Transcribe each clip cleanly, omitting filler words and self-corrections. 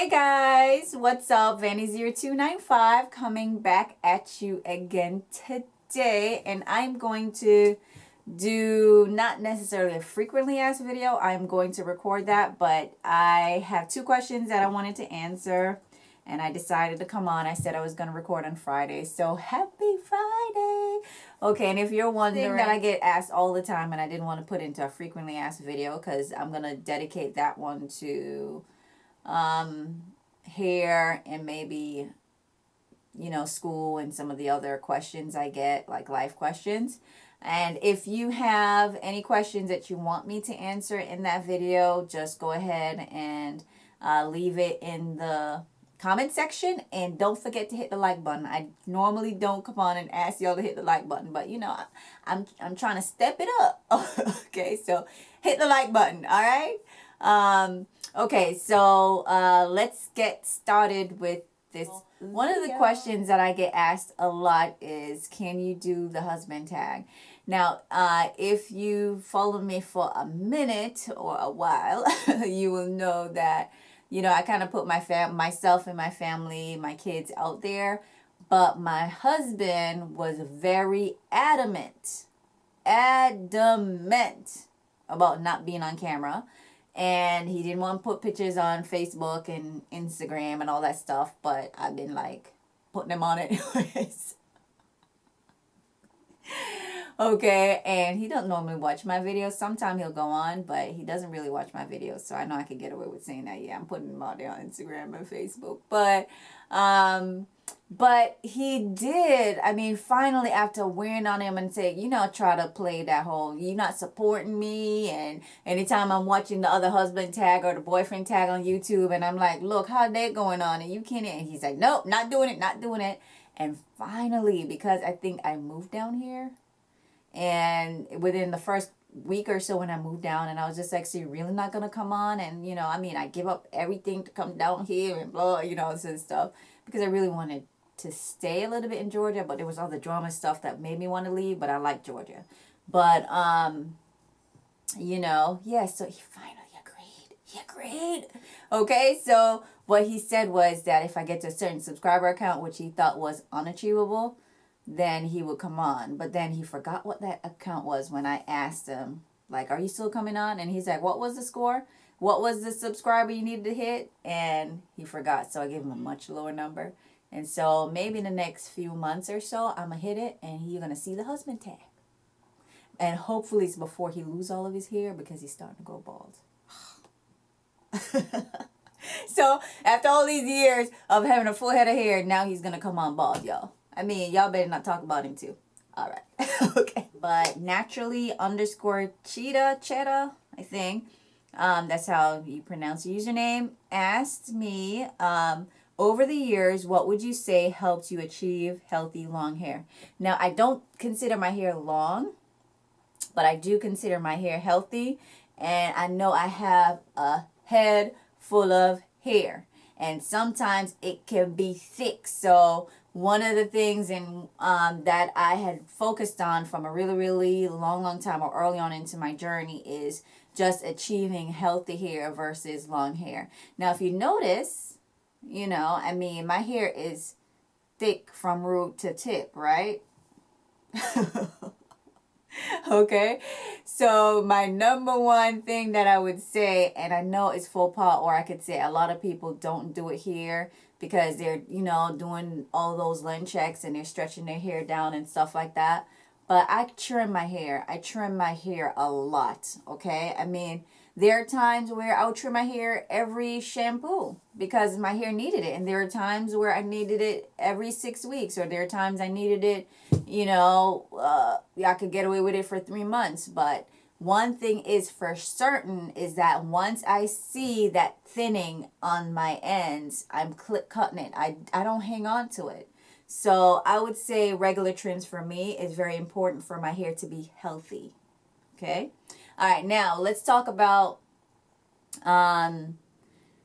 Hey guys, what's up? Vanie0295 coming back at you again today, and I'm going to do not necessarily a frequently asked video. I'm going to record that, but I have two questions that I wanted to answer, and I decided to come on. I said I was going to record on Friday, so happy Friday. Okay, and if you're wondering, that I get asked all the time, and I didn't want to put into a frequently asked video because I'm going to dedicate that one to hair and maybe, school and some of the other questions I get, like life questions. And if you have any questions that you want me to answer in that video, just go ahead and leave it in the comment section, and don't forget to hit the like button. I normally don't come on and ask y'all to hit the like button, but I'm trying to step it up. Okay, so hit the like button. All right. Okay, so let's get started with this. One of the questions that I get asked a lot is, can you do the husband tag? Now, if you follow me for a minute or a while, you will know that, I kind of put myself and my family, my kids out there. But my husband was very adamant about not being on camera. And he didn't want to put pictures on Facebook and Instagram and all that stuff. But I've been like putting them on anyways. Okay, and he doesn't normally watch my videos. Sometimes he'll go on, but he doesn't really watch my videos. So I know I could get away with saying that, yeah, I'm putting them out there on Instagram and Facebook. But he did. I mean, finally, after wearing on him and say, try to play that whole, you're not supporting me. And anytime I'm watching the other husband tag or the boyfriend tag on YouTube, and I'm like, look, how they going on? And you can't. And he's like, nope, not doing it, not doing it. And finally, because I think I moved down here, and within the first week or so when I moved down, and I was just like, so you're really not going to come on? And, I give up everything to come down here and blah, and stuff, because I really wanted to stay a little bit in Georgia, but there was all the drama stuff that made me want to leave, but I like Georgia. But, yeah, so he finally agreed. He agreed. Okay, so what he said was that if I get to a certain subscriber account, which he thought was unachievable, then he would come on. But then he forgot what that account was when I asked him, like, are you still coming on? And he's like, what was the score? What was the subscriber you needed to hit? And he forgot. So I gave him a much lower number. And so maybe in the next few months or so, I'm going to hit it, and you're going to see the husband tag. And hopefully it's before he lose all of his hair, because he's starting to go bald. So after all these years of having a full head of hair, now he's going to come on bald, y'all. I mean, y'all better not talk about him too. All right. Okay. But naturally _ cheetah, I think. That's how you pronounce your username. Asked me, over the years, what would you say helped you achieve healthy long hair? Now, I don't consider my hair long, but I do consider my hair healthy. And I know I have a head full of hair. And sometimes it can be thick. So one of the things that I had focused on from a really, really long time, or early on into my journey, is just achieving healthy hair versus long hair. Now, if you notice, my hair is thick from root to tip, right? Okay, so my number one thing that I would say, and I know it's faux pas, or I could say a lot of people don't do it here because they're, doing all those lens checks and they're stretching their hair down and stuff like that. But I trim my hair. I trim my hair a lot, okay? I mean, there are times where I would trim my hair every shampoo because my hair needed it. And there are times where I needed it every 6 weeks. Or there are times I needed it, I could get away with it for 3 months. But one thing is for certain is that once I see that thinning on my ends, I'm cutting it. I don't hang on to it. So I would say regular trims for me is very important for my hair to be healthy. Okay. All right. Now let's talk about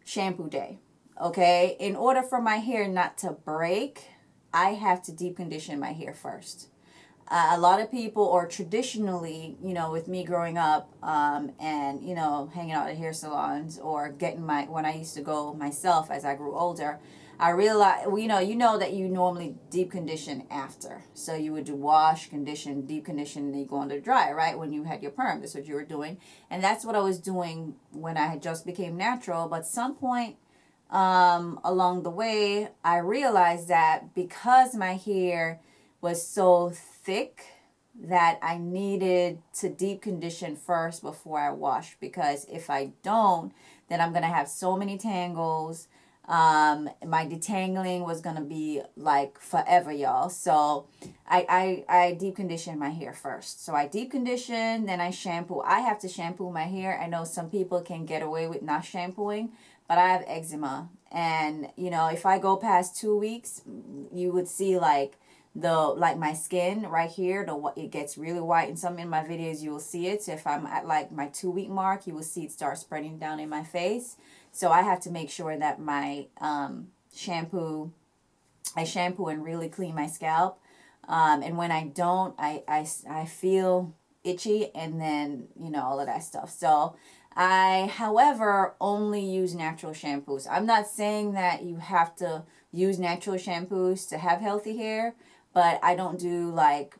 shampoo day. Okay. In order for my hair not to break, I have to deep condition my hair first. a lot of people, or traditionally, with me growing up, and hanging out at hair salons, or getting my when I used to go myself as I grew older, I realized, you know that you normally deep condition after. So you would do wash, condition, deep condition, and then you go under dry, right? When you had your perm, that's what you were doing, and that's what I was doing when I had just became natural. But some point along the way, I realized that because my hair was so thick, that I needed to deep condition first before I wash, because if I don't, then I'm gonna have so many tangles. My detangling was gonna be like forever, y'all. So I deep condition my hair first. So I deep condition, then I shampoo. I have to shampoo my hair. I know some people can get away with not shampooing, but I have eczema, and if I go past 2 weeks, you would see like my skin right here, it gets really white. And some in my videos you will see it. So if I'm at like my 2 week mark, you will see it start spreading down in my face. So I have to make sure that my shampoo I shampoo and really clean my scalp. And when I don't, I feel itchy, and then all of that stuff. So I, however, only use natural shampoos. I'm not saying that you have to use natural shampoos to have healthy hair, but I don't do like,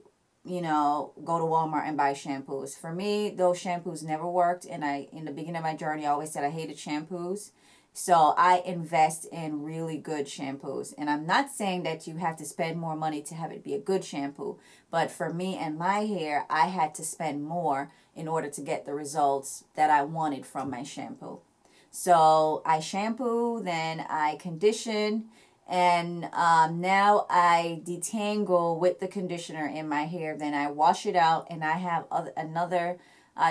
go to Walmart and buy shampoos. For me, those shampoos never worked. And in the beginning of my journey, I always said I hated shampoos. So I invest in really good shampoos. And I'm not saying that you have to spend more money to have it be a good shampoo. But for me and my hair, I had to spend more in order to get the results that I wanted from my shampoo. So I shampoo, then I condition, and now I detangle with the conditioner in my hair. Then I wash it out, and I have another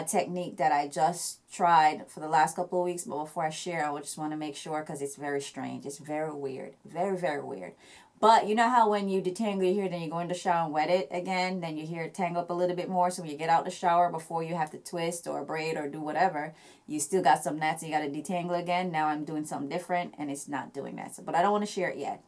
technique that I just tried for the last couple of weeks. But before I share, I just want to make sure, because it's very strange. It's very weird. Very, very weird. But you know how when you detangle your hair, then you go in the shower and wet it again, then your hair tangle up a little bit more. So when you get out the shower, before you have to twist or braid or do whatever, you still got some knots and you got to detangle again. Now I'm doing something different, and it's not doing that. So, but I don't want to share it yet.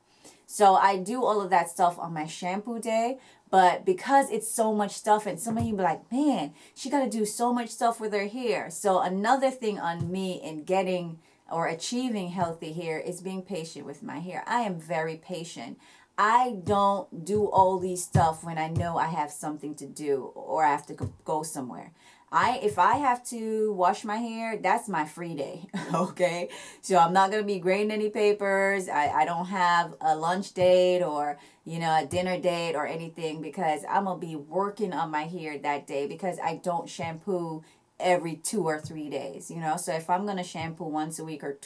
So I do all of that stuff on my shampoo day. But because it's so much stuff, and some of you be like, man, she got to do so much stuff with her hair. So another thing on me in getting or achieving healthy hair is being patient with my hair. I am very patient. I don't do all these stuff when I know I have something to do or I have to go somewhere. If I have to wash my hair, that's my free day. Okay, so I'm not gonna be grading any papers. I don't have a lunch date or a dinner date or anything, because I'm gonna be working on my hair that day, because I don't shampoo every 2 or 3 days. So if I'm gonna shampoo once a week or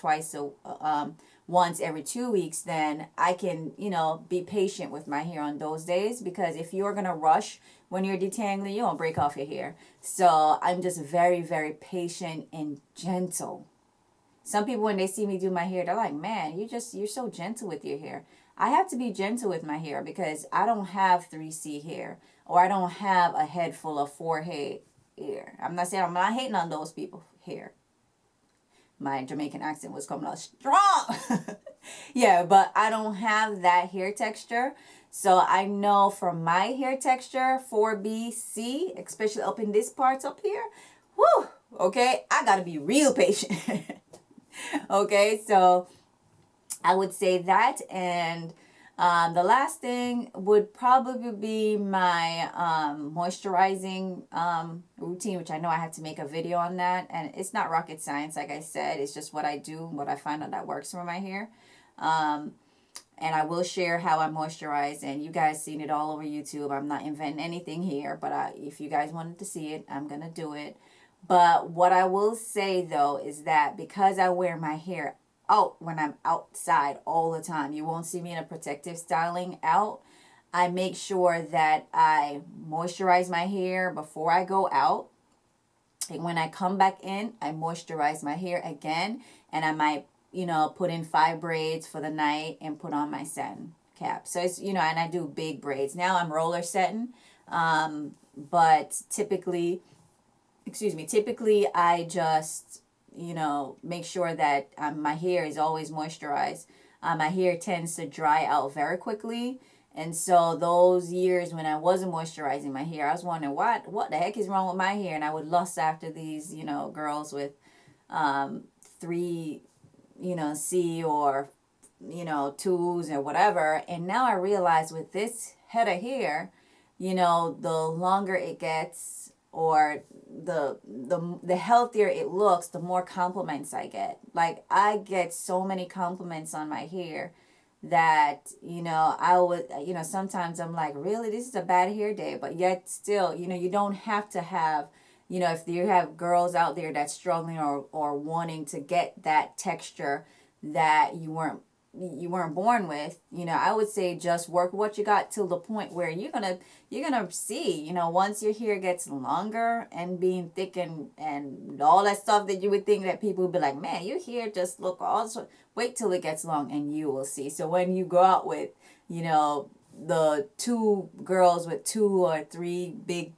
once every 2 weeks, then I can be patient with my hair on those days, because if you're gonna rush when you're detangling, you're gonna break off your hair. So I'm just very, very patient and gentle. Some people, when they see me do my hair, they're like, man, you're so gentle with your hair. I have to be gentle with my hair, because I don't have 3C hair, or I don't have a head full of forehead hair. I'm not hating on those people hair. My Jamaican accent was coming out strong. Yeah, but I don't have that hair texture. So I know from my hair texture, 4BC, especially up in this parts up here, whoo, okay, I gotta be real patient. Okay, so I would say that. And the last thing would probably be my moisturizing routine, which I know I have to make a video on that. And it's not rocket science, like I said. It's just what I do, what I find out that works for my hair. And I will share how I moisturize. And you guys seen it all over YouTube. I'm not inventing anything here. But if you guys wanted to see it, I'm going to do it. But what I will say, though, is that because I wear my hair out when I'm outside all the time, you won't see me in a protective styling out. I make sure that I moisturize my hair before I go out. And when I come back in, I moisturize my hair again. And I might, put in 5 braids for the night and put on my satin cap. So it's, and I do big braids. Now I'm roller setting. But typically I just, make sure that my hair is always moisturized. My hair tends to dry out very quickly. And so those years when I wasn't moisturizing my hair, I was wondering what the heck is wrong with my hair, and I would lust after these, girls with um, three, C or twos or whatever. And now I realize with this head of hair, the longer it gets, or the healthier it looks, the more compliments I get. Like, I get so many compliments on my hair that I would, sometimes I'm like, really, this is a bad hair day. But yet still, you don't have to have, if you have girls out there that's struggling, or wanting to get that texture that you weren't born with, I would say just work what you got till the point where you're gonna see, once your hair gets longer and being thick, and all that stuff that you would think that people would be like, man, your hair just look awesome. Wait till it gets long and you will see. So when you go out with, the two girls with two or three big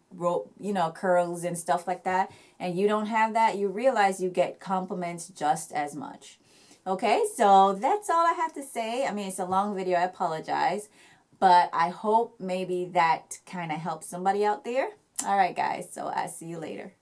curls and stuff like that, and you don't have that, you realize you get compliments just as much. Okay, so that's all I have to say. I mean, it's a long video, I apologize, but I hope maybe that kind of helps somebody out there. All right, guys, so I'll see you later.